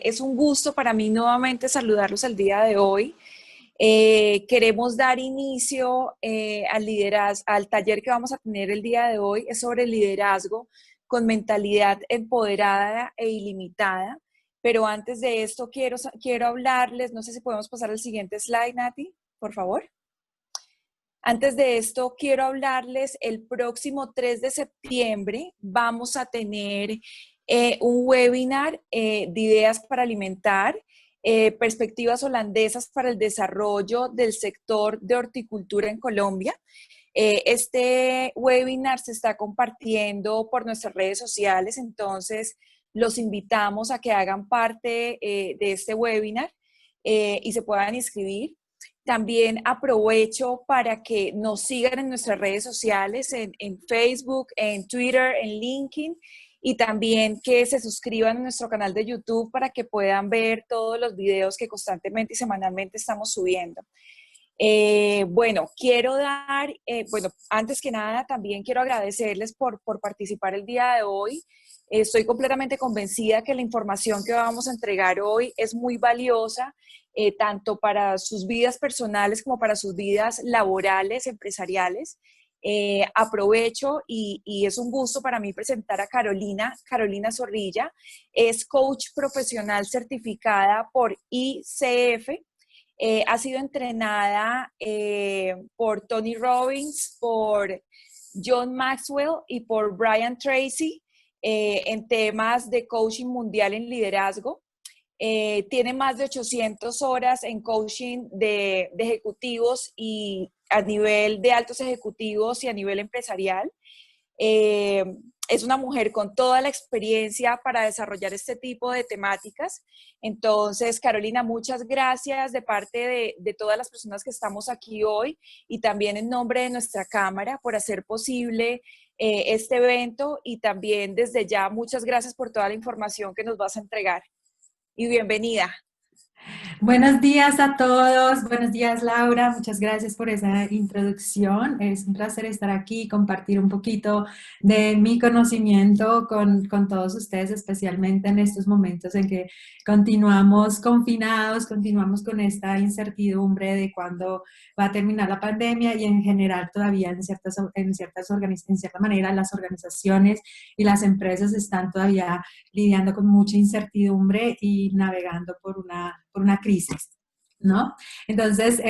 Es un gusto para mí nuevamente saludarlos el día de hoy. Queremos dar inicio al taller que vamos a tener el día de hoy. Es sobre liderazgo con mentalidad empoderada e ilimitada. Pero antes de esto quiero hablarles, no sé si podemos pasar al siguiente slide, Nati, por favor. Antes de esto, quiero hablarles, el próximo 3 de septiembre vamos a tener un webinar de ideas para alimentar, perspectivas holandesas para el desarrollo del sector de horticultura en Colombia. Este webinar se está compartiendo por nuestras redes sociales, entonces los invitamos a que hagan parte de este webinar y se puedan inscribir. También aprovecho para que nos sigan en nuestras redes sociales, en Facebook, en Twitter, en LinkedIn, y también que se suscriban a nuestro canal de YouTube para que puedan ver todos los videos que constantemente y semanalmente estamos subiendo. Antes que nada, también quiero agradecerles por participar el día de hoy. Estoy completamente convencida que la información que vamos a entregar hoy es muy valiosa, tanto para sus vidas personales como para sus vidas laborales, empresariales. Aprovecho y es un gusto para mí presentar a Carolina Zorrilla. Es coach profesional certificada por ICF. Ha sido entrenada por Tony Robbins, por John Maxwell y por Brian Tracy en temas de coaching mundial en liderazgo. Tiene más de 800 horas en coaching de ejecutivos y a nivel de altos ejecutivos y a nivel empresarial. Eh, es una mujer con toda la experiencia para desarrollar este tipo de temáticas. Entonces, Carolina, muchas gracias de parte de todas las personas que estamos aquí hoy y también en nombre de nuestra Cámara por hacer posible este evento, y también desde ya muchas gracias por toda la información que nos vas a entregar. Y bienvenida. Buenos días a todos, buenos días Laura, muchas gracias por esa introducción. Es un placer estar aquí y compartir un poquito de mi conocimiento con todos ustedes, especialmente en estos momentos en que continuamos confinados, continuamos con esta incertidumbre de cuándo va a terminar la pandemia y en general todavía en cierta manera las organizaciones y las empresas están todavía lidiando con mucha incertidumbre y navegando por una crisis, ¿no? Entonces,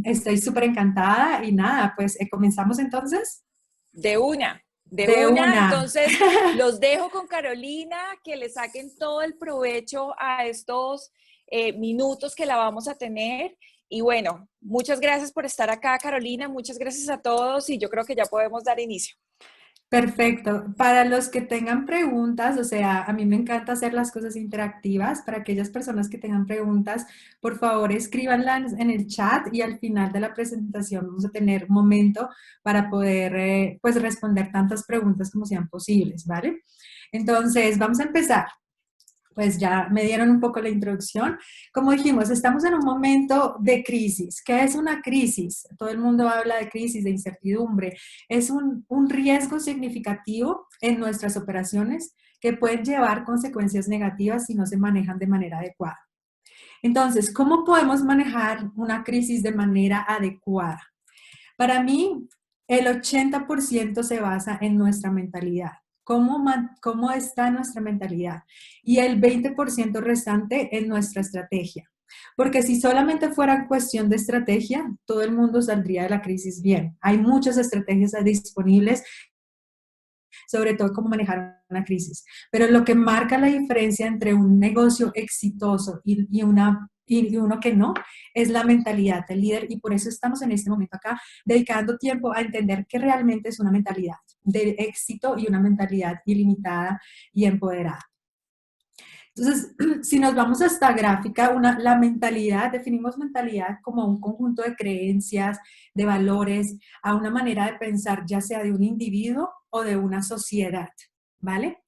estoy súper encantada y nada, pues comenzamos entonces. De una, de De una. una. Entonces, los dejo con Carolina, que le saquen todo el provecho a estos minutos que la vamos a tener. Y bueno, muchas gracias por estar acá, Carolina. Muchas gracias a todos y yo creo que ya podemos dar inicio. Perfecto. Para los que tengan preguntas, o sea, a mí me encanta hacer las cosas interactivas. Para aquellas personas que tengan preguntas, por favor, escríbanlas en el chat y al final de la presentación vamos a tener un momento para poder, pues, responder tantas preguntas como sean posibles, ¿vale? Entonces, vamos a empezar. Pues ya me dieron un poco la introducción. Como dijimos, estamos en un momento de crisis. ¿Qué es una crisis? Todo el mundo habla de crisis, de incertidumbre. Es un riesgo significativo en nuestras operaciones que pueden llevar consecuencias negativas si no se manejan de manera adecuada. Entonces, ¿cómo podemos manejar una crisis de manera adecuada? Para mí, el 80% se basa en nuestra mentalidad. ¿Cómo está nuestra mentalidad? Y el 20% restante en nuestra estrategia. Porque si solamente fuera cuestión de estrategia, todo el mundo saldría de la crisis bien. Hay muchas estrategias disponibles, sobre todo cómo manejar una crisis. Pero lo que marca la diferencia entre un negocio exitoso y uno que no, es la mentalidad del líder, y por eso estamos en este momento acá dedicando tiempo a entender qué realmente es una mentalidad de éxito y una mentalidad ilimitada y empoderada. Entonces, si nos vamos a esta gráfica, la mentalidad, definimos mentalidad como un conjunto de creencias, de valores, a una manera de pensar, ya sea de un individuo o de una sociedad, ¿vale?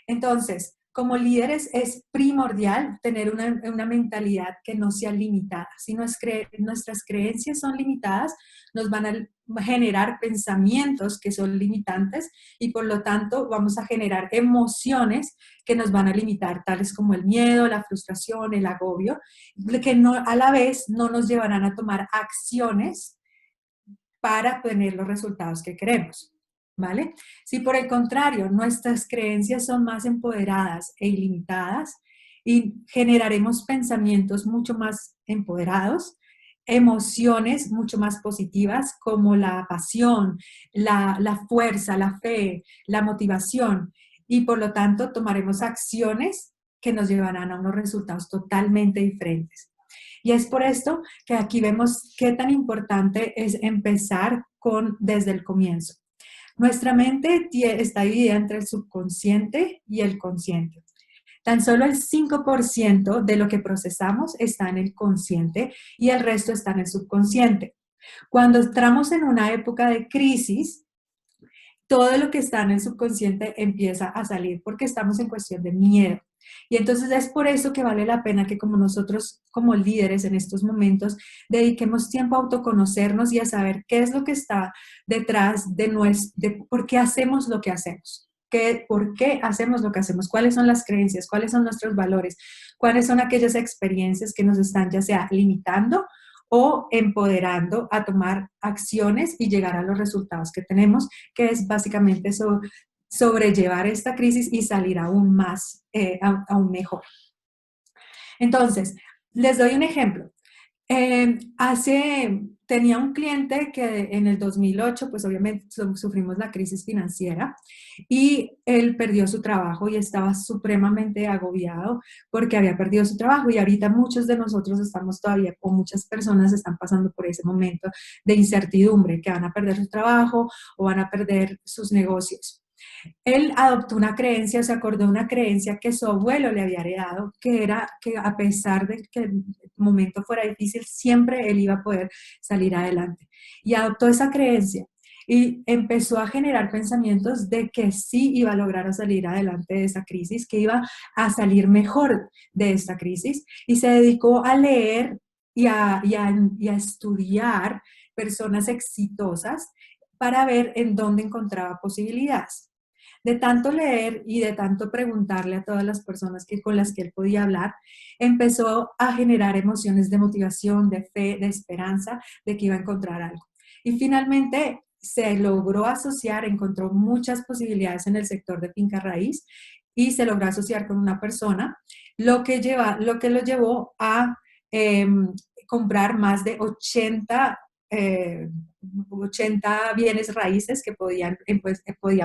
Entonces, como líderes es primordial tener una mentalidad que no sea limitada. Si nuestras creencias son limitadas, nos van a generar pensamientos que son limitantes y por lo tanto vamos a generar emociones que nos van a limitar, tales como el miedo, la frustración, el agobio, que no, a la vez no nos llevarán a tomar acciones para tener los resultados que queremos. ¿Vale? Si por el contrario nuestras creencias son más empoderadas e ilimitadas y generaremos pensamientos mucho más empoderados, emociones mucho más positivas como la pasión, la fuerza, la fe, la motivación y por lo tanto tomaremos acciones que nos llevarán a unos resultados totalmente diferentes. Y es por esto que aquí vemos qué tan importante es empezar desde el comienzo. Nuestra mente está dividida entre el subconsciente y el consciente. Tan solo el 5% de lo que procesamos está en el consciente y el resto está en el subconsciente. Cuando entramos en una época de crisis, todo lo que está en el subconsciente empieza a salir porque estamos en cuestión de miedo. Y entonces es por eso que vale la pena que como nosotros, como líderes en estos momentos, dediquemos tiempo a autoconocernos y a saber qué es lo que está detrás de por qué hacemos lo que hacemos. ¿Por qué hacemos lo que hacemos? ¿Cuáles son las creencias? ¿Cuáles son nuestros valores? ¿Cuáles son aquellas experiencias que nos están ya sea limitando o empoderando a tomar acciones y llegar a los resultados que tenemos, que es básicamente sobrellevar esta crisis y salir aún más, aún mejor. Entonces, les doy un ejemplo. Tenía un cliente que en el 2008, pues obviamente sufrimos la crisis financiera y él perdió su trabajo y estaba supremamente agobiado porque había perdido su trabajo y ahorita muchos de nosotros estamos todavía, o muchas personas están pasando por ese momento de incertidumbre, que van a perder su trabajo o van a perder sus negocios. Él adoptó una creencia, se acordó de una creencia que su abuelo le había heredado, que era que a pesar de que el momento fuera difícil, siempre él iba a poder salir adelante. Y adoptó esa creencia y empezó a generar pensamientos de que sí iba a lograr salir adelante de esa crisis, que iba a salir mejor de esta crisis y se dedicó a leer y a estudiar personas exitosas para ver en dónde encontraba posibilidades. De tanto leer y de tanto preguntarle a todas las personas con las que él podía hablar, empezó a generar emociones de motivación, de fe, de esperanza, de que iba a encontrar algo. Y finalmente se logró asociar, encontró muchas posibilidades en el sector de finca raíz y se logró asociar con una persona, lo que lo llevó a eh, comprar más de 80 bienes raíces que podía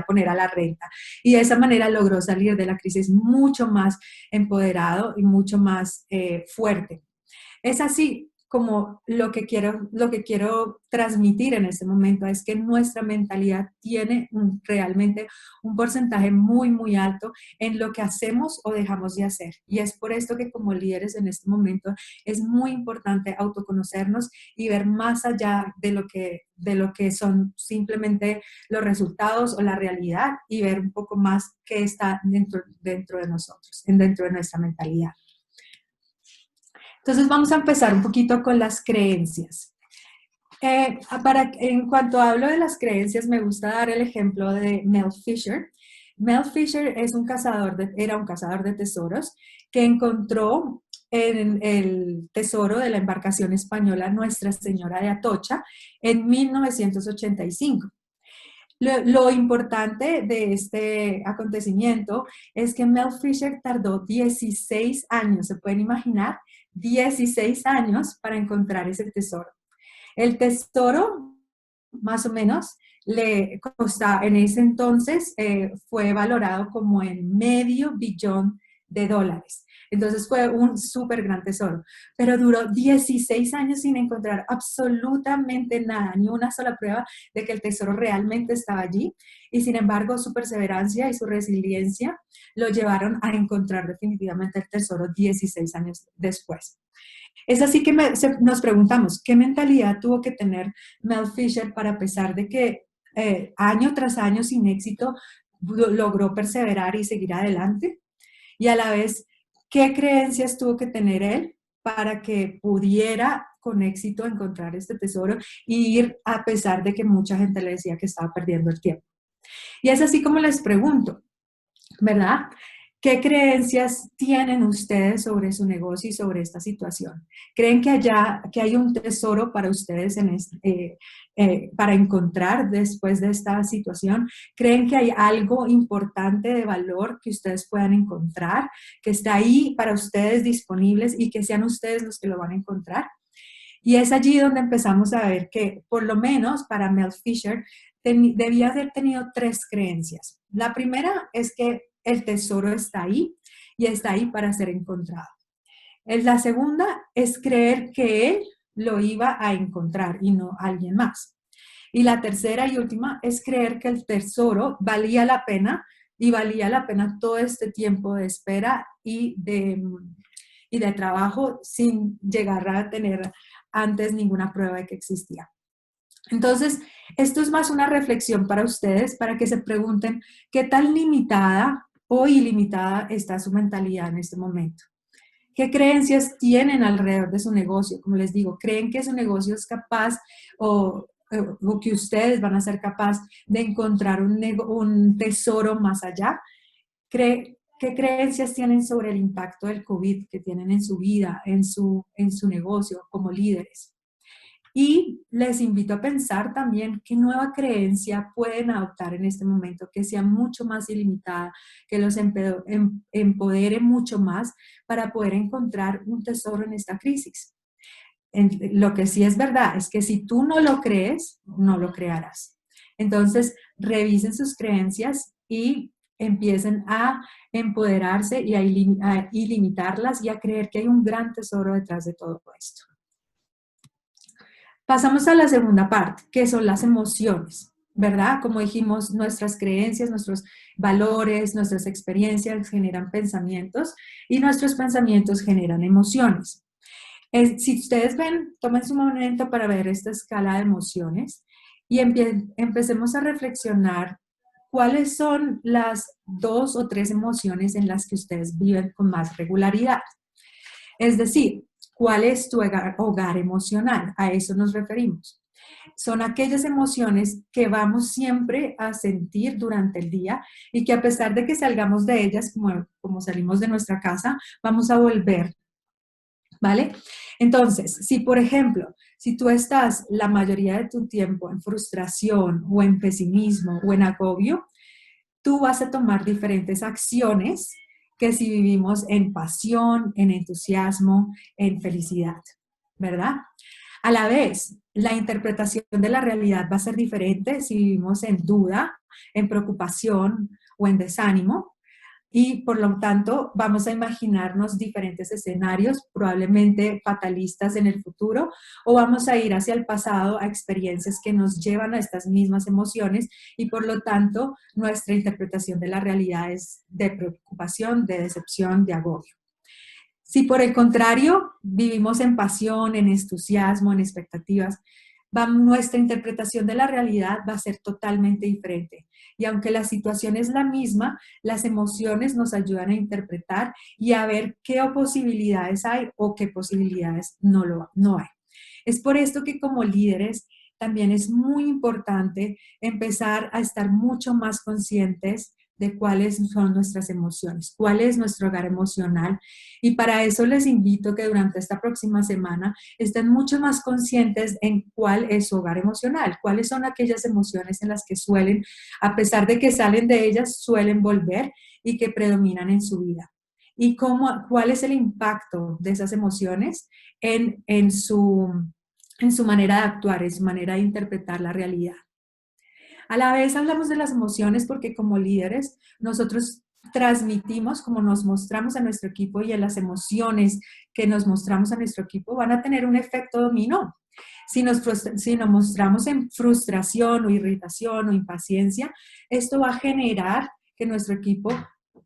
poner a la renta. Y de esa manera logró salir de la crisis mucho más empoderado y mucho más fuerte. Es así como lo que quiero transmitir en este momento es que nuestra mentalidad tiene realmente un porcentaje muy, muy alto en lo que hacemos o dejamos de hacer. Y es por esto que como líderes en este momento es muy importante autoconocernos y ver más allá de lo que son simplemente los resultados o la realidad y ver un poco más qué está dentro de nosotros, dentro de nuestra mentalidad. Entonces vamos a empezar un poquito con las creencias. En cuanto hablo de las creencias, me gusta dar el ejemplo de Mel Fisher. Mel Fisher era un cazador de tesoros que encontró en el tesoro de la embarcación española Nuestra Señora de Atocha en 1985. Lo importante de este acontecimiento es que Mel Fisher tardó 16 años, ¿se pueden imaginar? 16 años para encontrar ese tesoro. El tesoro, más o menos, le costaba, en ese entonces fue valorado como en $500 millones. Entonces fue un súper gran tesoro, pero duró 16 años sin encontrar absolutamente nada, ni una sola prueba de que el tesoro realmente estaba allí. Y sin embargo, su perseverancia y su resiliencia lo llevaron a encontrar definitivamente el tesoro 16 años después. Es así que nos preguntamos, ¿qué mentalidad tuvo que tener Mel Fisher para, a pesar de que año tras año sin éxito, logró perseverar y seguir adelante? y a la vez, ¿qué creencias tuvo que tener él para que pudiera con éxito encontrar este tesoro y ir a pesar de que mucha gente le decía que estaba perdiendo el tiempo? Y es así como les pregunto, ¿verdad? ¿Qué creencias tienen ustedes sobre su negocio y sobre esta situación? ¿Creen que hay un tesoro para ustedes para encontrar después de esta situación? ¿Creen que hay algo importante de valor que ustedes puedan encontrar, que está ahí para ustedes disponibles y que sean ustedes los que lo van a encontrar? Y es allí donde empezamos a ver que, por lo menos para Mel Fisher, debía haber tenido 3 creencias. La primera es que el tesoro está ahí y está ahí para ser encontrado. La segunda es creer que él lo iba a encontrar y no alguien más. Y la tercera y última es creer que el tesoro valía la pena y valía la pena todo este tiempo de espera y de trabajo sin llegar a tener antes ninguna prueba de que existía. Entonces, esto es más una reflexión para ustedes, para que se pregunten qué tan limitada o ilimitada está su mentalidad en este momento. ¿Qué creencias tienen alrededor de su negocio? Como les digo, ¿creen que su negocio es capaz o que ustedes van a ser capaz de encontrar un tesoro más allá? ¿Qué creencias tienen sobre el impacto del COVID que tienen en su vida, en su negocio como líderes? Y les invito a pensar también qué nueva creencia pueden adoptar en este momento que sea mucho más ilimitada, que los empodere mucho más para poder encontrar un tesoro en esta crisis. Lo que sí es verdad es que si tú no lo crees, no lo crearás. Entonces, revisen sus creencias y empiecen a empoderarse y a ilimitarlas y a creer que hay un gran tesoro detrás de todo esto. Pasamos a la segunda parte, que son las emociones, ¿verdad? Como dijimos, nuestras creencias, nuestros valores, nuestras experiencias generan pensamientos y nuestros pensamientos generan emociones. Si ustedes ven, tomen su momento para ver esta escala de emociones y empecemos a reflexionar cuáles son las 2 o 3 emociones en las que ustedes viven con más regularidad. Es decir, ¿cuál es tu hogar emocional? A eso nos referimos. Son aquellas emociones que vamos siempre a sentir durante el día y que a pesar de que salgamos de ellas, como salimos de nuestra casa, vamos a volver, ¿vale? Entonces, si por ejemplo, si tú estás la mayoría de tu tiempo en frustración o en pesimismo o en agobio, tú vas a tomar diferentes acciones que si vivimos en pasión, en entusiasmo, en felicidad, ¿verdad? A la vez, la interpretación de la realidad va a ser diferente si vivimos en duda, en preocupación o en desánimo. Y por lo tanto, vamos a imaginarnos diferentes escenarios, probablemente fatalistas en el futuro, o vamos a ir hacia el pasado a experiencias que nos llevan a estas mismas emociones y por lo tanto, nuestra interpretación de la realidad es de preocupación, de decepción, de agobio. Si por el contrario vivimos en pasión, en entusiasmo, en expectativas, nuestra interpretación de la realidad va a ser totalmente diferente. Y aunque la situación es la misma, las emociones nos ayudan a interpretar y a ver qué posibilidades hay o qué posibilidades no hay. Es por esto que como líderes también es muy importante empezar a estar mucho más conscientes de cuáles son nuestras emociones, cuál es nuestro hogar emocional. Y para eso les invito que durante esta próxima semana estén mucho más conscientes en cuál es su hogar emocional, cuáles son aquellas emociones en las que suelen, a pesar de que salen de ellas, suelen volver y que predominan en su vida. Y cuál es el impacto de esas emociones en su manera de actuar, en su manera de interpretar la realidad. A la vez hablamos de las emociones porque como líderes nosotros transmitimos como nos mostramos a nuestro equipo y en las emociones que nos mostramos a nuestro equipo van a tener un efecto dominó. Si nos mostramos en frustración o irritación o impaciencia, esto va a generar que nuestro equipo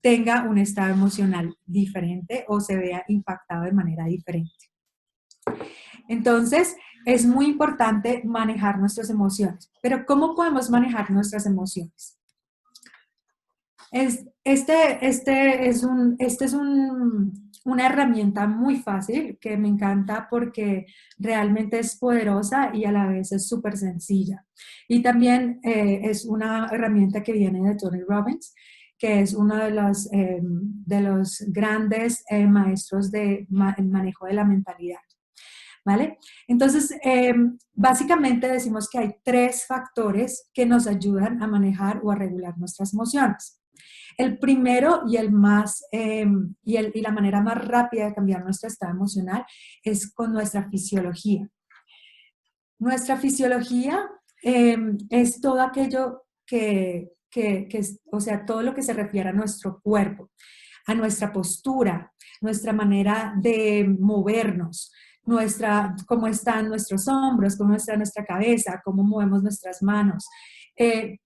tenga un estado emocional diferente o se vea impactado de manera diferente. Entonces, es muy importante manejar nuestras emociones. Pero ¿cómo podemos manejar nuestras emociones? Este es una herramienta muy fácil que me encanta porque realmente es poderosa y a la vez es súper sencilla. Y también es una herramienta que viene de Tony Robbins, que es uno de los grandes maestros de el manejo de la mentalidad. ¿Vale? Entonces, básicamente decimos que hay tres factores que nos ayudan a manejar o a regular nuestras emociones. El primero y el más, y la manera más rápida de cambiar nuestro estado emocional es con nuestra fisiología. Nuestra fisiología es todo aquello o sea, todo lo que se refiere a nuestro cuerpo, a nuestra postura, nuestra manera de movernos, cómo están nuestros hombros, cómo está nuestra cabeza, cómo movemos nuestras manos, qué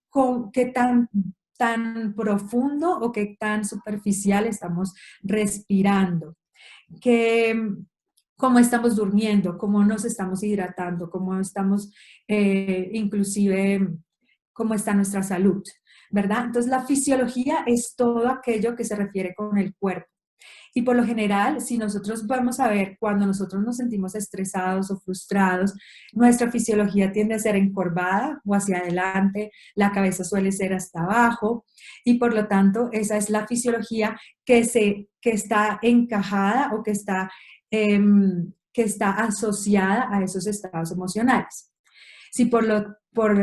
tan profundo o qué tan superficial estamos respirando, que, cómo estamos durmiendo, cómo nos estamos hidratando, cómo estamos, inclusive, cómo está nuestra salud, ¿verdad? Entonces, la fisiología es todo aquello que se refiere con el cuerpo. Y por lo general, si nosotros vamos a ver cuando nosotros nos sentimos estresados o frustrados, nuestra fisiología tiende a ser encorvada o hacia adelante, la cabeza suele ser hasta abajo y por lo tanto esa es la fisiología que está encajada o que está asociada a esos estados emocionales. Si por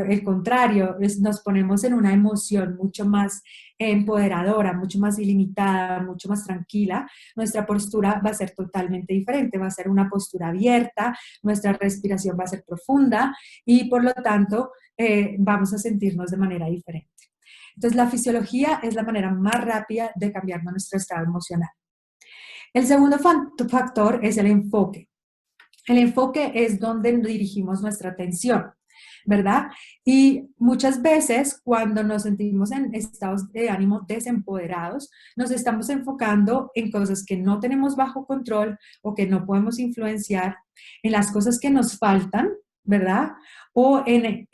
el contrario nos ponemos en una emoción mucho más empoderadora, mucho más ilimitada, mucho más tranquila, nuestra postura va a ser totalmente diferente, va a ser una postura abierta, nuestra respiración va a ser profunda y por lo tanto vamos a sentirnos de manera diferente. Entonces la fisiología es la manera más rápida de cambiar nuestro estado emocional. El segundo factor es el enfoque. El enfoque es donde dirigimos nuestra atención, ¿verdad? Y muchas veces cuando nos sentimos en estados de ánimo desempoderados, nos estamos enfocando en cosas que no tenemos bajo control o que no podemos influenciar, en las cosas que nos faltan, ¿verdad? O en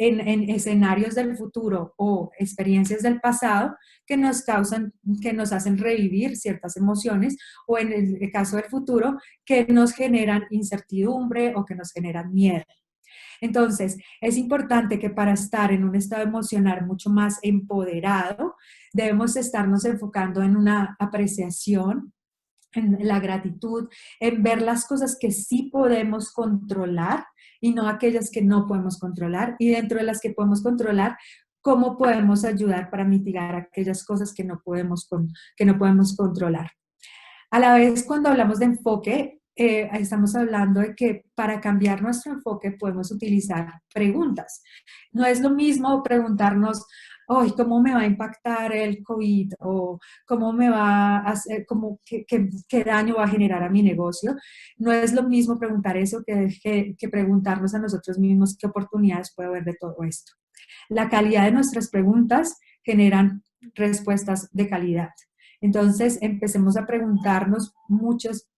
escenarios del futuro o experiencias del pasado que nos hacen revivir ciertas emociones o en el caso del futuro, que nos generan incertidumbre o que nos generan miedo. Entonces, es importante que para estar en un estado emocional mucho más empoderado, debemos estarnos enfocando en una apreciación, en la gratitud, en ver las cosas que sí podemos controlar y no aquellas que no podemos controlar. Y dentro de las que podemos controlar, cómo podemos ayudar para mitigar aquellas cosas que no podemos controlar. A la vez, cuando hablamos de enfoque, estamos hablando de que para cambiar nuestro enfoque podemos utilizar preguntas. No es lo mismo preguntarnos, hoy, ¿cómo me va a impactar el COVID? O ¿cómo me va a hacer, qué daño va a generar a mi negocio? No es lo mismo preguntar eso que preguntarnos a nosotros mismos qué oportunidades puede haber de todo esto. La calidad de nuestras preguntas generan respuestas de calidad. Entonces, empecemos a preguntarnos muchas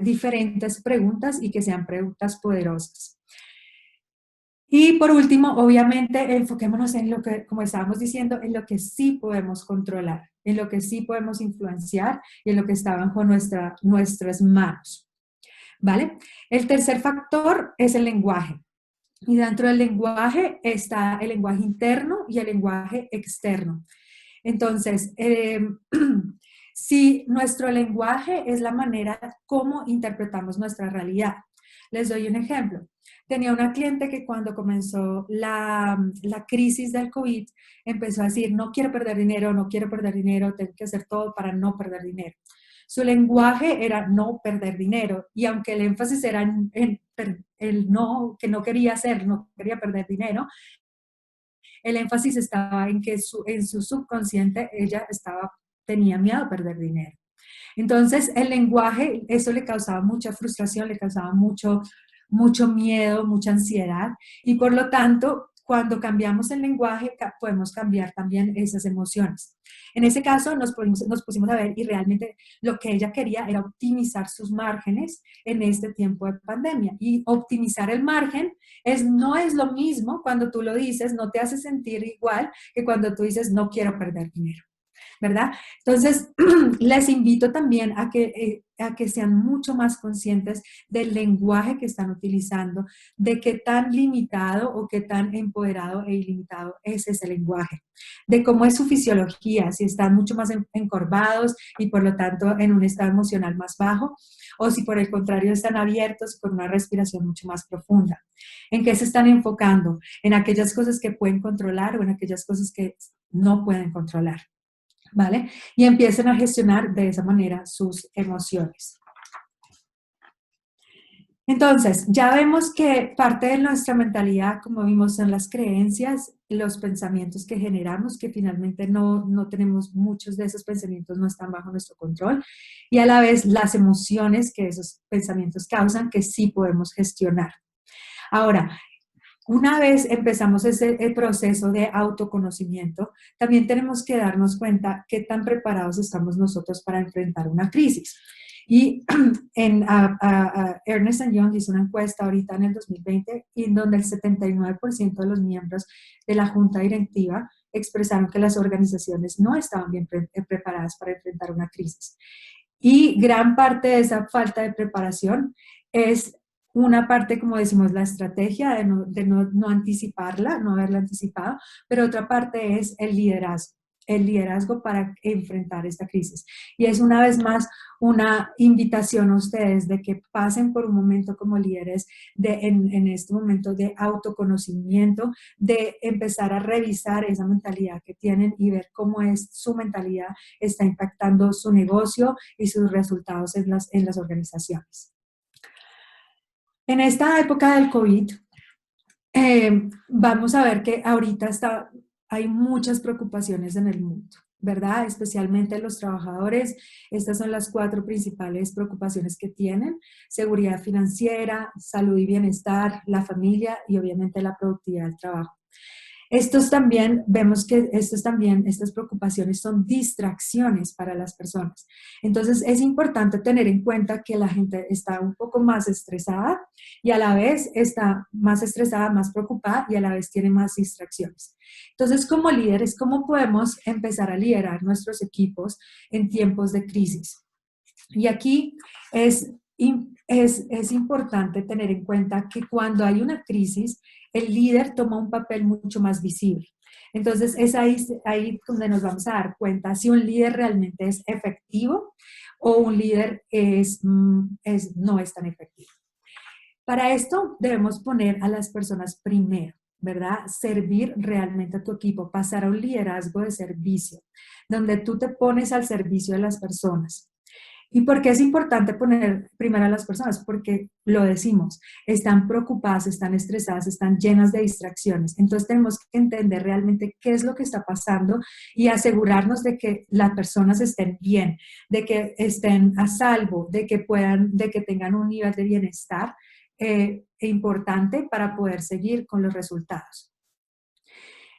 diferentes preguntas y que sean preguntas poderosas. Y por último, obviamente, enfoquémonos en lo que, como estábamos diciendo, en lo que sí podemos controlar, en lo que sí podemos influenciar y en lo que está bajo nuestras manos. ¿Vale? El tercer factor es el lenguaje. Y dentro del lenguaje está el lenguaje interno y el lenguaje externo. Entonces, si nuestro lenguaje es la manera como interpretamos nuestra realidad. Les doy un ejemplo. Tenía una cliente que cuando comenzó la crisis del COVID empezó a decir, no quiero perder dinero, no quiero perder dinero, tengo que hacer todo para no perder dinero. Su lenguaje era no perder dinero y aunque el énfasis era en el no, que no quería hacer, no quería perder dinero, el énfasis estaba en que en su subconsciente ella tenía miedo a perder dinero. Entonces, el lenguaje, eso le causaba mucha frustración, le causaba mucho miedo, mucha ansiedad y por lo tanto, cuando cambiamos el lenguaje, podemos cambiar también esas emociones. En ese caso, nos pusimos a ver y realmente lo que ella quería era optimizar sus márgenes en este tiempo de pandemia. Y optimizar el margen no es lo mismo cuando tú lo dices, no te hace sentir igual que cuando tú dices no quiero perder dinero. ¿verdad? Entonces, les invito también a que sean mucho más conscientes del lenguaje que están utilizando, de qué tan limitado o qué tan empoderado e ilimitado es ese lenguaje, de cómo es su fisiología, si están mucho más encorvados y por lo tanto en un estado emocional más bajo, o si por el contrario están abiertos con una respiración mucho más profunda. ¿En qué se están enfocando? En aquellas cosas que pueden controlar o en aquellas cosas que no pueden controlar. ¿Vale? Y empiecen a gestionar de esa manera sus emociones. Entonces, ya vemos que parte de nuestra mentalidad, como vimos, son las creencias, los pensamientos que generamos, que finalmente no tenemos, muchos de esos pensamientos no están bajo nuestro control, y a la vez las emociones que esos pensamientos causan, que sí podemos gestionar. Ahora, una vez empezamos ese proceso de autoconocimiento, también tenemos que darnos cuenta qué tan preparados estamos nosotros para enfrentar una crisis. Y Ernst Young hizo una encuesta ahorita en el 2020 en donde el 79% de los miembros de la junta directiva expresaron que las organizaciones no estaban bien preparadas para enfrentar una crisis. Y gran parte de esa falta de preparación es una parte, como decimos, la estrategia de no anticiparla, no haberla anticipado, pero otra parte es el liderazgo para enfrentar esta crisis. Y es una vez más una invitación a ustedes de que pasen por un momento como líderes en este momento de autoconocimiento, de empezar a revisar esa mentalidad que tienen y ver cómo es su mentalidad está impactando su negocio y sus resultados en las organizaciones. En esta época del COVID, vamos a ver que ahorita hay muchas preocupaciones en el mundo, ¿verdad? Especialmente los trabajadores. Estas son las 4 principales preocupaciones que tienen: seguridad financiera, salud y bienestar, la familia y obviamente la productividad del trabajo. Vemos que estas preocupaciones son distracciones para las personas. Entonces, es importante tener en cuenta que la gente está un poco más estresada y a la vez está más estresada, más preocupada y a la vez tiene más distracciones. Entonces, como líderes, ¿cómo podemos empezar a liderar nuestros equipos en tiempos de crisis? Y aquí es importante tener en cuenta que cuando hay una crisis, el líder toma un papel mucho más visible. Entonces, es ahí donde nos vamos a dar cuenta si un líder realmente es efectivo o un líder no es tan efectivo. Para esto debemos poner a las personas primero, ¿verdad? Servir realmente a tu equipo, pasar a un liderazgo de servicio, donde tú te pones al servicio de las personas. ¿Y por qué es importante poner primero a las personas? Porque lo decimos, están preocupadas, están estresadas, están llenas de distracciones. Entonces tenemos que entender realmente qué es lo que está pasando y asegurarnos de que las personas estén bien, de que estén a salvo, de que tengan un nivel de bienestar importante para poder seguir con los resultados.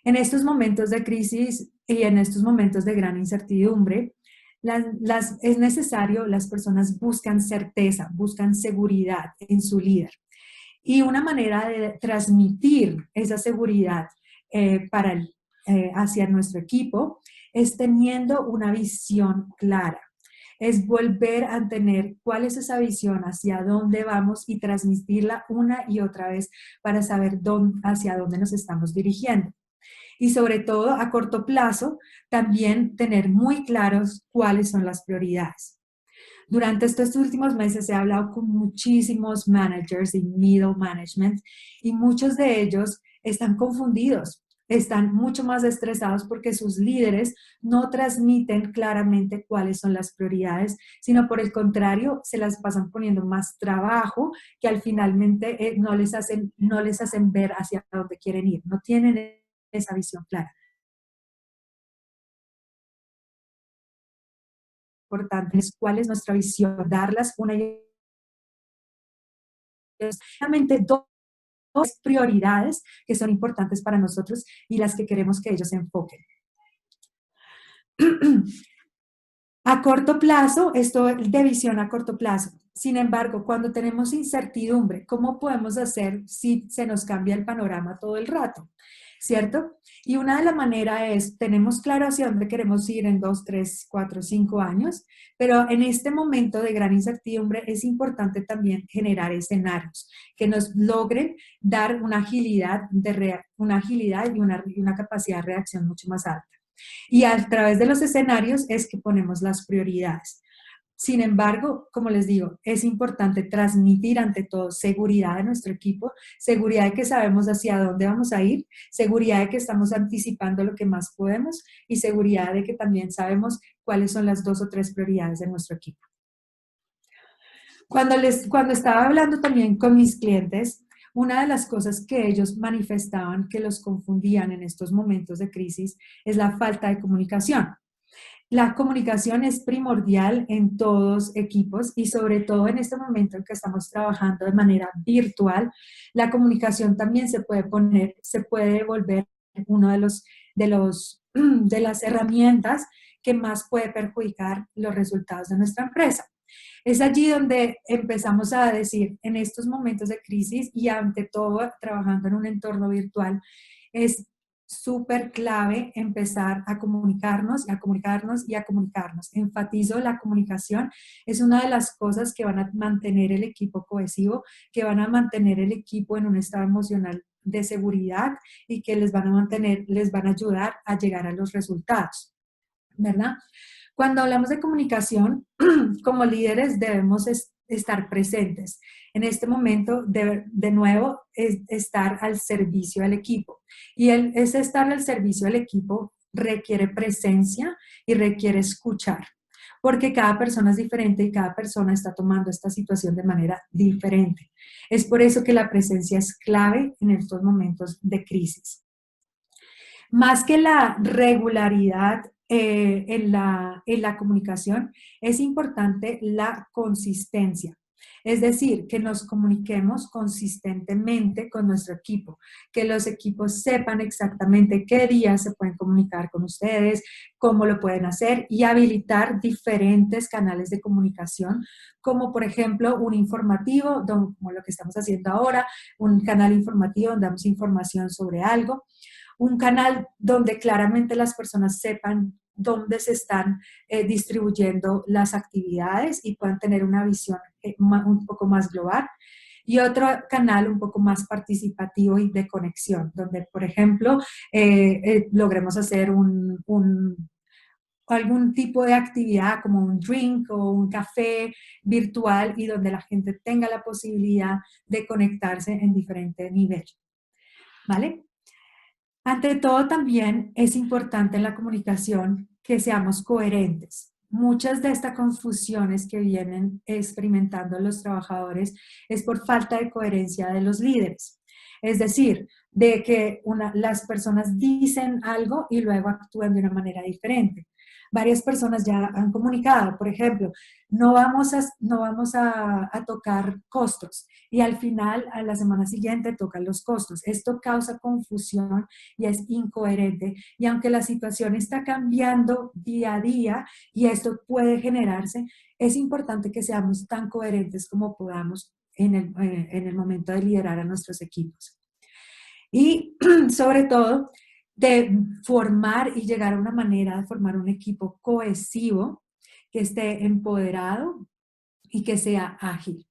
En estos momentos de crisis y en estos momentos de gran incertidumbre, es necesario, las personas buscan certeza, buscan seguridad en su líder. Y una manera de transmitir esa seguridad hacia nuestro equipo es teniendo una visión clara. Es volver a tener cuál es esa visión, hacia dónde vamos y transmitirla una y otra vez para saber hacia dónde nos estamos dirigiendo. Y sobre todo a corto plazo, también tener muy claros cuáles son las prioridades. Durante estos últimos meses he hablado con muchísimos managers y middle management y muchos de ellos están confundidos, están mucho más estresados porque sus líderes no transmiten claramente cuáles son las prioridades, sino por el contrario, se las pasan poniendo más trabajo que al finalmente no les hacen ver hacia dónde quieren ir, no tienen esa visión clara. Importante es cuál es nuestra visión, darlas una y solamente dos prioridades que son importantes para nosotros y las que queremos que ellos se enfoquen. A corto plazo, esto de visión a corto plazo. Sin embargo, cuando tenemos incertidumbre, ¿cómo podemos hacer si se nos cambia el panorama todo el rato? ¿cierto? Y una de las maneras es, tenemos claro hacia dónde queremos ir en 2, 3, 4, 5 años, pero en este momento de gran incertidumbre es importante también generar escenarios que nos logren dar una agilidad, una agilidad y una capacidad de reacción mucho más alta. Y a través de los escenarios es que ponemos las prioridades. Sin embargo, como les digo, es importante transmitir ante todo seguridad de nuestro equipo, seguridad de que sabemos hacia dónde vamos a ir, seguridad de que estamos anticipando lo que más podemos y seguridad de que también sabemos cuáles son las 2 o 3 prioridades de nuestro equipo. Cuando estaba hablando también con mis clientes, una de las cosas que ellos manifestaban que los confundían en estos momentos de crisis es la falta de comunicación. La comunicación es primordial en todos equipos y sobre todo en este momento en que estamos trabajando de manera virtual, la comunicación también se puede volver uno de las herramientas que más puede perjudicar los resultados de nuestra empresa. Es allí donde empezamos a decir, en estos momentos de crisis y ante todo trabajando en un entorno virtual, es súper clave empezar a comunicarnos, y a comunicarnos y a comunicarnos. Enfatizo la comunicación, es una de las cosas que van a mantener el equipo cohesivo, que van a mantener el equipo en un estado emocional de seguridad y que les van a ayudar a llegar a los resultados, ¿verdad? Cuando hablamos de comunicación, como líderes debemos estar presentes. En este momento, de nuevo, es estar al servicio del equipo. Y ese estar al servicio del equipo requiere presencia y requiere escuchar, porque cada persona es diferente y cada persona está tomando esta situación de manera diferente. Es por eso que la presencia es clave en estos momentos de crisis. Más que la regularidad en la comunicación, es importante la consistencia. Es decir, que nos comuniquemos consistentemente con nuestro equipo, que los equipos sepan exactamente qué días se pueden comunicar con ustedes, cómo lo pueden hacer y habilitar diferentes canales de comunicación, como por ejemplo un informativo, como lo que estamos haciendo ahora, un canal informativo donde damos información sobre algo, un canal donde claramente las personas sepan dónde se están distribuyendo las actividades y puedan tener una visión un poco más global. Y otro canal un poco más participativo y de conexión, donde, por ejemplo, logremos hacer algún tipo de actividad como un drink o un café virtual y donde la gente tenga la posibilidad de conectarse en diferente nivel. ¿Vale? Ante todo, también es importante en la comunicación que seamos coherentes. Muchas de estas confusiones que vienen experimentando los trabajadores es por falta de coherencia de los líderes. Es decir, de que las personas dicen algo y luego actúan de una manera diferente. Varias personas ya han comunicado, por ejemplo, no vamos a tocar costos y al final, a la semana siguiente, tocan los costos. Esto causa confusión y es incoherente. Y aunque la situación está cambiando día a día y esto puede generarse, es importante que seamos tan coherentes como podamos en el momento de liderar a nuestros equipos. Y sobre todo, de formar y llegar a una manera de formar un equipo cohesivo, que esté empoderado y que sea ágil,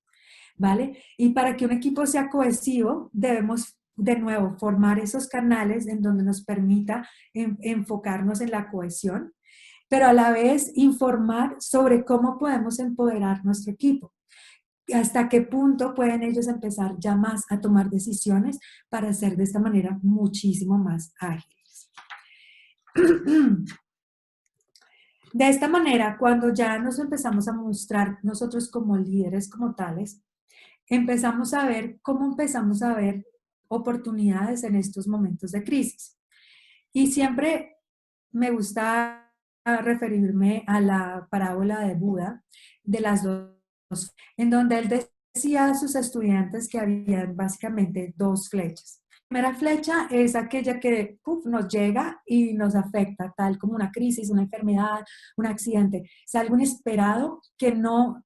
¿vale? Y para que un equipo sea cohesivo, debemos de nuevo formar esos canales en donde nos permita enfocarnos en la cohesión, pero a la vez informar sobre cómo podemos empoderar nuestro equipo. Hasta qué punto pueden ellos empezar ya más a tomar decisiones para ser de esta manera muchísimo más ágiles. De esta manera, cuando ya nos empezamos a mostrar nosotros como líderes, como tales, empezamos a ver oportunidades en estos momentos de crisis. Y siempre me gusta referirme a la parábola de Buda, de las dos, en donde él decía a sus estudiantes que había básicamente 2 flechas. La primera flecha es aquella que nos llega y nos afecta, tal como una crisis, una enfermedad, un accidente. Es algo inesperado que no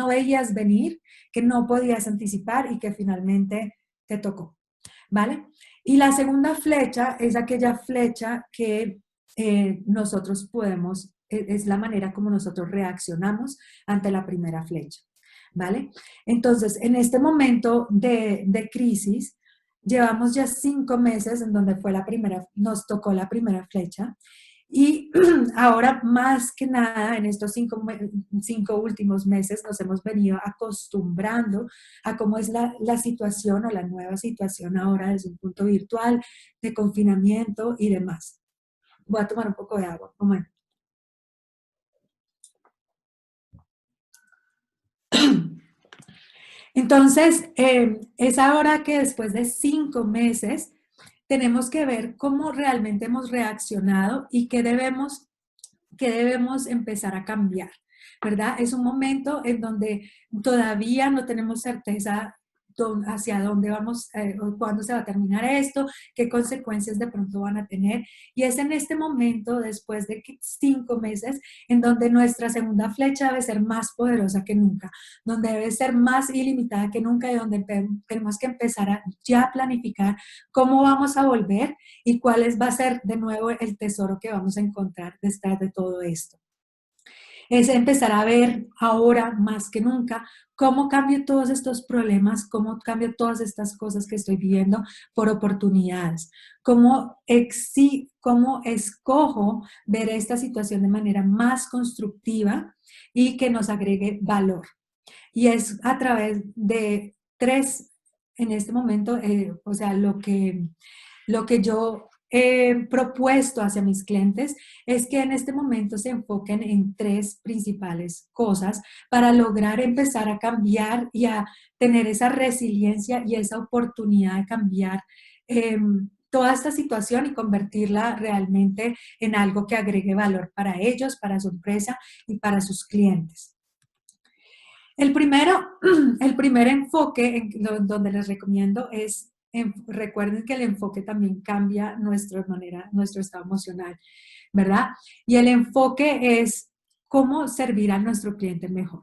veías venir, que no podías anticipar y que finalmente te tocó. ¿vale? Y la segunda flecha es aquella flecha que nosotros podemos, es la manera como nosotros reaccionamos ante la primera flecha, ¿vale? Entonces, en este momento de crisis, llevamos ya 5 meses en donde fue la primera, nos tocó la primera flecha y ahora más que nada en estos 5 últimos meses nos hemos venido acostumbrando a cómo es la situación o la nueva situación ahora desde un punto virtual, de confinamiento y demás. Voy a tomar un poco de agua, un momento. Entonces, es ahora que después de 5 meses tenemos que ver cómo realmente hemos reaccionado y qué debemos empezar a cambiar, ¿verdad? Es un momento en donde todavía no tenemos certeza hacia dónde vamos o cuándo se va a terminar esto, qué consecuencias de pronto van a tener. Y es en este momento, después de 5 meses, en donde nuestra segunda flecha debe ser más poderosa que nunca, donde debe ser más ilimitada que nunca y donde tenemos que empezar a ya planificar cómo vamos a volver y va a ser de nuevo el tesoro que vamos a encontrar detrás de todo esto. Es empezar a ver ahora más que nunca cómo cambio todos estos problemas, cómo cambio todas estas cosas que estoy viviendo por oportunidades, cómo escojo ver esta situación de manera más constructiva y que nos agregue valor. Y es a través de tres, en este momento, o sea, lo que yo he propuesto hacia mis clientes es que en este momento se enfoquen en tres principales cosas para lograr empezar a cambiar y a tener esa resiliencia y esa oportunidad de cambiar toda esta situación y convertirla realmente en algo que agregue valor para ellos, para su empresa y para sus clientes. El primer enfoque donde les recomiendo es, recuerden que el enfoque también cambia nuestro estado emocional, ¿verdad? Y el enfoque es cómo servir a nuestro cliente mejor,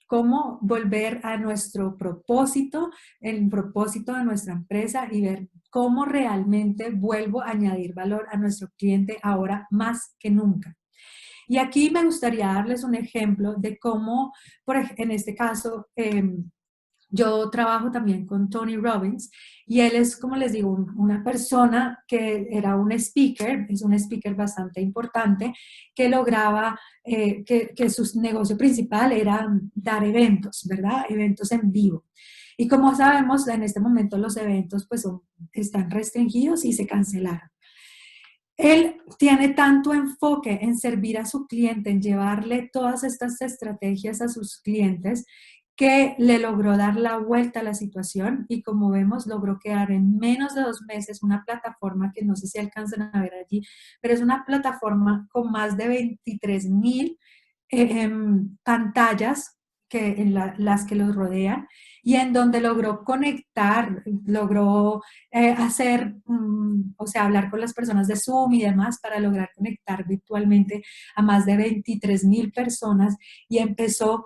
cómo volver a nuestro propósito, el propósito de nuestra empresa y ver cómo realmente vuelvo a añadir valor a nuestro cliente ahora más que nunca. Y aquí me gustaría darles un ejemplo de cómo, en este caso, yo trabajo también con Tony Robbins y él es, como les digo, una persona que era un speaker, es un speaker bastante importante, que lograba, que su negocio principal era dar eventos, ¿verdad? Eventos en vivo. Y como sabemos, en este momento los eventos pues están restringidos y se cancelaron. Él tiene tanto enfoque en servir a su cliente, en llevarle todas estas estrategias a sus clientes, que le logró dar la vuelta a la situación y como vemos logró crear en menos de 2 meses una plataforma que no sé si alcanzan a ver allí, pero es una plataforma con más de 23,000 pantallas en las que los rodean y en donde logró conectar, logró hacer, o sea, hablar con las personas de Zoom y demás para lograr conectar virtualmente a más de 23,000 personas y empezó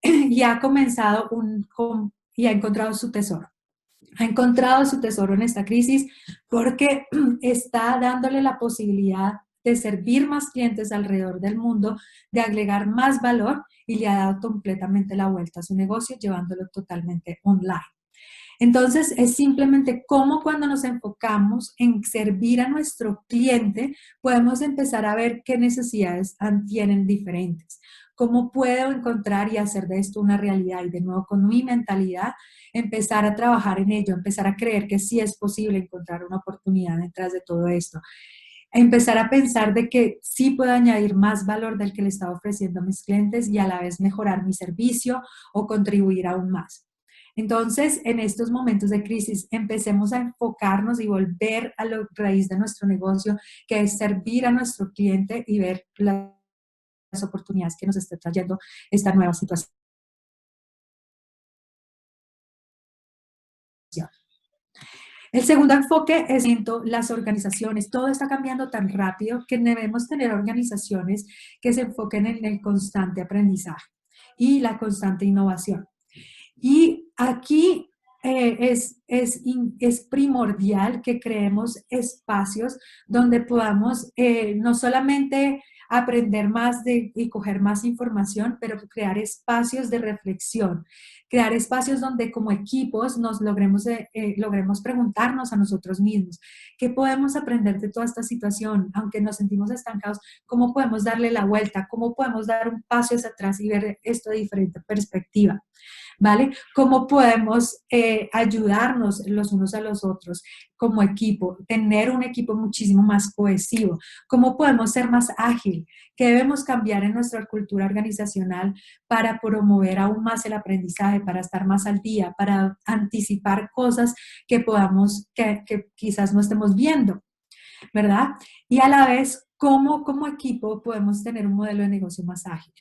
y ha comenzado y ha encontrado su tesoro. Ha encontrado su tesoro en esta crisis porque está dándole la posibilidad de servir más clientes alrededor del mundo, de agregar más valor y le ha dado completamente la vuelta a su negocio, llevándolo totalmente online. Entonces, es simplemente cómo cuando nos enfocamos en servir a nuestro cliente, podemos empezar a ver qué necesidades tienen diferentes. Cómo puedo encontrar y hacer de esto una realidad y de nuevo con mi mentalidad, empezar a trabajar en ello, empezar a creer que sí es posible encontrar una oportunidad detrás de todo esto. Empezar a pensar de que sí puedo añadir más valor del que le estaba ofreciendo a mis clientes y a la vez mejorar mi servicio o contribuir aún más. Entonces, en estos momentos de crisis, empecemos a enfocarnos y volver a la raíz de nuestro negocio, que es servir a nuestro cliente y ver las oportunidades que nos está trayendo esta nueva situación. El segundo enfoque es las organizaciones. Todo está cambiando tan rápido que debemos tener organizaciones que se enfoquen en el constante aprendizaje y la constante innovación. Y aquí es primordial que creemos espacios donde podamos no solamente aprender más y coger más información, pero crear espacios de reflexión, crear espacios donde como equipos logremos preguntarnos a nosotros mismos, ¿qué podemos aprender de toda esta situación? Aunque nos sentimos estancados, ¿cómo podemos darle la vuelta? ¿Cómo podemos dar un paso hacia atrás y ver esto de diferente perspectiva? ¿Vale? ¿Cómo podemos ayudarnos los unos a los otros como equipo, tener un equipo muchísimo más cohesivo? ¿Cómo podemos ser más ágil? ¿Qué debemos cambiar en nuestra cultura organizacional para promover aún más el aprendizaje, para estar más al día, para anticipar cosas que podamos, que quizás no estemos viendo, ¿verdad? Y a la vez, ¿cómo como equipo podemos tener un modelo de negocio más ágil?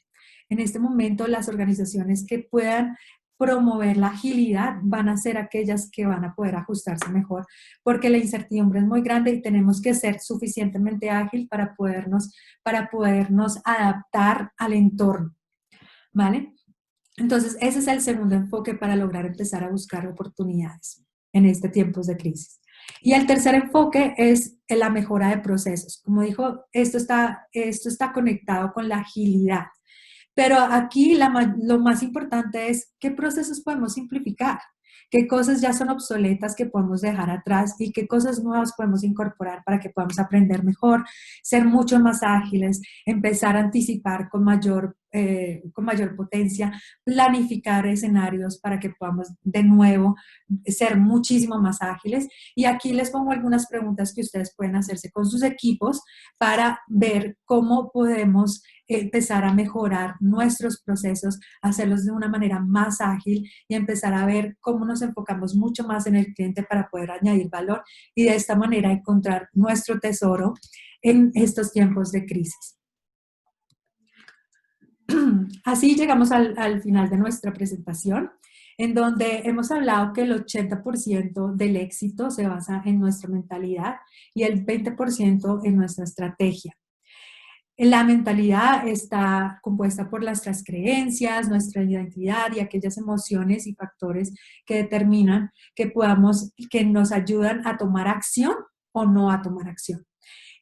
En este momento, las organizaciones que puedan promover la agilidad van a ser aquellas que van a poder ajustarse mejor, porque la incertidumbre es muy grande y tenemos que ser suficientemente ágil para podernos adaptar al entorno, ¿vale? Entonces, ese es el segundo enfoque para lograr empezar a buscar oportunidades en este tiempos de crisis. Y el tercer enfoque es la mejora de procesos. Como dijo, esto está conectado con la agilidad. Pero aquí lo más importante es qué procesos podemos simplificar, qué cosas ya son obsoletas que podemos dejar atrás y qué cosas nuevas podemos incorporar para que podamos aprender mejor, ser mucho más ágiles, empezar a anticipar con mayor potencia, planificar escenarios para que podamos de nuevo ser muchísimo más ágiles. Y aquí les pongo algunas preguntas que ustedes pueden hacerse con sus equipos para ver cómo podemos empezar a mejorar nuestros procesos, hacerlos de una manera más ágil y empezar a ver cómo nos enfocamos mucho más en el cliente para poder añadir valor y de esta manera encontrar nuestro tesoro en estos tiempos de crisis. Así llegamos al final de nuestra presentación, en donde hemos hablado que el 80% del éxito se basa en nuestra mentalidad y el 20% en nuestra estrategia. La mentalidad está compuesta por nuestras creencias, nuestra identidad y aquellas emociones y factores que determinan que nos ayudan a tomar acción o no a tomar acción.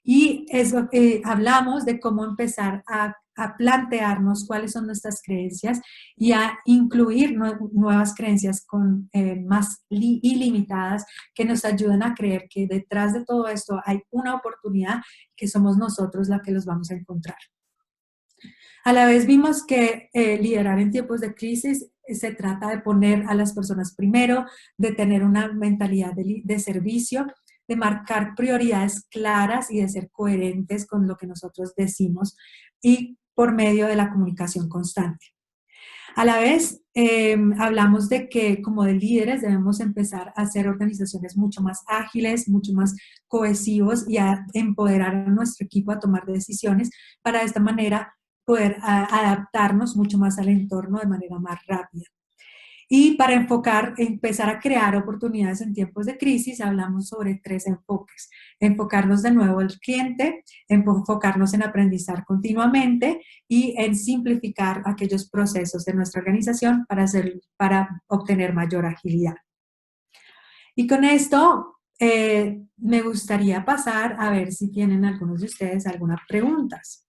Y eso, hablamos de cómo empezar a plantearnos cuáles son nuestras creencias y a incluir nuevas creencias más ilimitadas que nos ayuden a creer que detrás de todo esto hay una oportunidad que somos nosotros la que los vamos a encontrar. A la vez vimos que liderar en tiempos de crisis se trata de poner a las personas primero, de tener una mentalidad de servicio, de marcar prioridades claras y de ser coherentes con lo que nosotros decimos y por medio de la comunicación constante. A la vez, hablamos de que como de líderes debemos empezar a hacer organizaciones mucho más ágiles, mucho más cohesivos y a empoderar a nuestro equipo a tomar decisiones para de esta manera poder adaptarnos mucho más al entorno de manera más rápida. Y para empezar a crear oportunidades en tiempos de crisis, hablamos sobre 3 enfoques. Enfocarnos de nuevo al cliente, enfocarnos en aprendizar continuamente y en simplificar aquellos procesos de nuestra organización para obtener mayor agilidad. Y con esto me gustaría pasar a ver si tienen algunos de ustedes algunas preguntas.